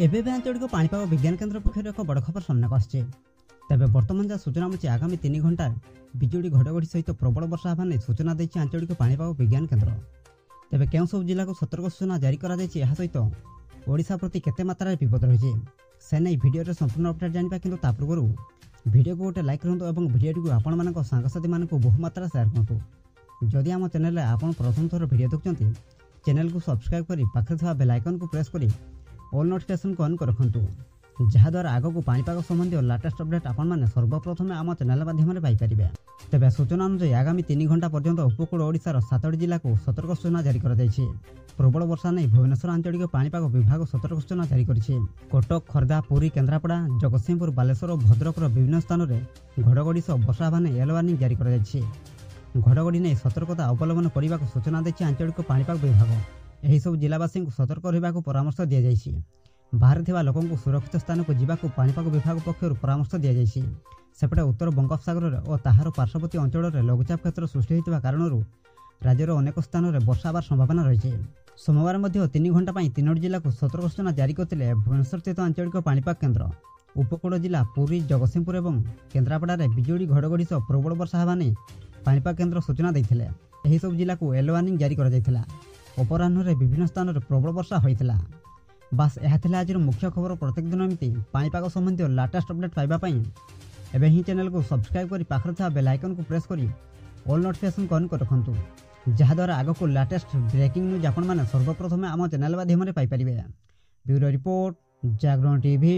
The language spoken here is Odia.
ଏବେ ଆଞ୍ଚଳିକ ପାଣିପାଗ ବିଜ୍ଞାନ କେନ୍ଦ୍ର ପକ୍ଷରୁ ଏକ ବଡ଼ ଖବର ସାମ୍ନାକୁ ଆସିଛି। ତେବେ ବର୍ତ୍ତମାନ ଯାହା ସୂଚନା ମିଳିଛି ଆଗାମୀ 3 ଘଣ୍ଟା ବିଜୁଳି ଘଡ଼ଘଡ଼ି ସହିତ ପ୍ରବଳ ବର୍ଷା ହେବା ନେଇ ସୂଚନା ଦେଇଛି ଆଞ୍ଚଳିକ ପାଣିପାଗ ବିଜ୍ଞାନ କେନ୍ଦ୍ର। ତେବେ କେଉଁ ସବୁ ଜିଲ୍ଲାକୁ ସତର୍କ ସୂଚନା ଜାରି କରାଯାଇଛି, ଏହା ସହିତ ଓଡ଼ିଶା ପ୍ରତି କେତେ ମାତ୍ରାରେ ବିପଦ ରହିଛି ସେ ନେଇ ଭିଡ଼ିଓରେ ସମ୍ପୂର୍ଣ୍ଣ ଅପଡେଟ୍ ଜାଣିବା। କିନ୍ତୁ ତା ପୂର୍ବରୁ ଭିଡ଼ିଓକୁ ଗୋଟେ ଲାଇକ୍ କରନ୍ତୁ ଏବଂ ଭିଡ଼ିଓଟିକୁ ଆପଣମାନଙ୍କ ସାଙ୍ଗସାଥୀମାନଙ୍କୁ ବହୁ ମାତ୍ରାରେ ସେୟାର କରନ୍ତୁ। ଯଦି ଆମ ଚ୍ୟାନେଲରେ ଆପଣ ପ୍ରଥମ ଥର ଭିଡ଼ିଓ ଦେଖୁଛନ୍ତି, ଚ୍ୟାନେଲକୁ ସବସ୍କ୍ରାଇବ୍ କରି ପାଖରେ ଥିବା ବେଲ୍ ଆଇକନ୍କୁ ପ୍ରେସ୍ କରି ଅଲ୍ ନୋଟିଫିକେସନ୍କୁ ଅନ୍ କରି ରଖନ୍ତୁ, ଯାହାଦ୍ୱାରା ଆଗକୁ ପାଣିପାଗ ସମ୍ବନ୍ଧୀୟ ଲାଟେଷ୍ଟ ଅପଡେଟ୍ ଆପଣମାନେ ସର୍ବପ୍ରଥମେ ଆମ ଚ୍ୟାନେଲ ମାଧ୍ୟମରେ ପାଇପାରିବେ। ତେବେ ସୂଚନା ଅନୁଯାୟୀ ଆଗାମୀ 3 ଘଣ୍ଟା ପର୍ଯ୍ୟନ୍ତ ଉପକୂଳ ଓଡ଼ିଶାର 7ଟି ଜିଲ୍ଲାକୁ ସତର୍କ ସୂଚନା ଜାରି କରାଯାଇଛି। ପ୍ରବଳ ବର୍ଷା ନେଇ ଭୁବନେଶ୍ୱର ଆଞ୍ଚଳିକ ପାଣିପାଗ ବିଭାଗ ସତର୍କ ସୂଚନା ଜାରି କରିଛି। କଟକ, ଖୋର୍ଦ୍ଧା, ପୁରୀ, କେନ୍ଦ୍ରାପଡ଼ା, ଜଗତସିଂହପୁର, ବାଲେଶ୍ୱର ଓ ଭଦ୍ରକର ବିଭିନ୍ନ ସ୍ଥାନରେ ଘଡ଼ଘଡ଼ି ସହ ବର୍ଷା ହେବା ନେଇ ୟେଲୋ ୱାର୍ଣ୍ଣିଂ ଜାରି କରାଯାଇଛି। ଘଡ଼ଘଡ଼ି ନେଇ ସତର୍କତା ଅବଲମ୍ବନ କରିବାକୁ ସୂଚନା ଦେଇଛି ଆଞ୍ଚଳିକ ପାଣିପାଗ ବିଭାଗ। ଏହିସବୁ ଜିଲ୍ଲାବାସୀଙ୍କୁ ସତର୍କ ରହିବାକୁ ପରାମର୍ଶ ଦିଆଯାଇଛି। ବାହାରେ ଥିବା ଲୋକଙ୍କୁ ସୁରକ୍ଷିତ ସ୍ଥାନକୁ ଯିବାକୁ ପାଣିପାଗ ବିଭାଗ ପକ୍ଷରୁ ପରାମର୍ଶ ଦିଆଯାଇଛି। ସେପଟେ ଉତ୍ତର ବଙ୍ଗୋପସାଗରରେ ଓ ତାହାର ପାର୍ଶ୍ୱବର୍ତ୍ତୀ ଅଞ୍ଚଳରେ ଲଘୁଚାପ କ୍ଷେତ୍ର ସୃଷ୍ଟି ହୋଇଥିବା କାରଣରୁ ରାଜ୍ୟର ଅନେକ ସ୍ଥାନରେ ବର୍ଷା ହେବାର ସମ୍ଭାବନା ରହିଛି। ସୋମବାର ମଧ୍ୟ 3 ଘଣ୍ଟା ପାଇଁ 3ଟି ଜିଲ୍ଲାକୁ ସତର୍କ ସୂଚନା ଜାରି କରିଥିଲେ ଭୁବନେଶ୍ୱରସ୍ଥିତ ଆଞ୍ଚଳିକ ପାଣିପାଗ କେନ୍ଦ୍ର। ଉପକୂଳ ଜିଲ୍ଲା ପୁରୀ, ଜଗତସିଂହପୁର ଏବଂ କେନ୍ଦ୍ରାପଡ଼ାରେ ବିଜୁଳି ଘଡ଼ଘଡ଼ି ସହ ପ୍ରବଳ ବର୍ଷା ହେବା ନେଇ ପାଣିପାଗ କେନ୍ଦ୍ର ସୂଚନା ଦେଇଥିଲେ। ଏହିସବୁ ଜିଲ୍ଲାକୁ ୟେଲୋ ୱାର୍ଣ୍ଣିଂ ଜାରି କରାଯାଇଥିଲା। ଅପରାହ୍ନରେ ବିଭିନ୍ନ ସ୍ଥାନରେ ପ୍ରବଳ ବର୍ଷା ହୋଇଥିଲା। ବାସ୍ ଏହା ଥିଲା ଆଜିର ମୁଖ୍ୟ ଖବର। ପ୍ରତ୍ୟେକ ଦିନ ଏମିତି ପାଣିପାଗ ସମ୍ବନ୍ଧୀୟ ଲାଟେଷ୍ଟ ଅପଡେଟ୍ ପାଇବା ପାଇଁ ଏବେ ହିଁ ଚ୍ୟାନେଲକୁ ସବସ୍କ୍ରାଇବ୍ କରି ପାଖରେ ଥିବା ବେଲ୍ ଆଇକନ୍କୁ ପ୍ରେସ୍ କରି ଅଲ୍ ନୋଟିଫିକେସନ୍କୁ ଅନ୍ କରି ରଖନ୍ତୁ, ଯାହାଦ୍ୱାରା ଆଗକୁ ଲାଟେଷ୍ଟ ବ୍ରେକିଂ ନ୍ୟୁଜ୍ ଆପଣମାନେ ସର୍ବପ୍ରଥମେ ଆମ ଚ୍ୟାନେଲ ମାଧ୍ୟମରେ ପାଇପାରିବେ। ବ୍ୟୁରୋ ରିପୋର୍ଟ, ଜାଗରଣ ଟିଭି।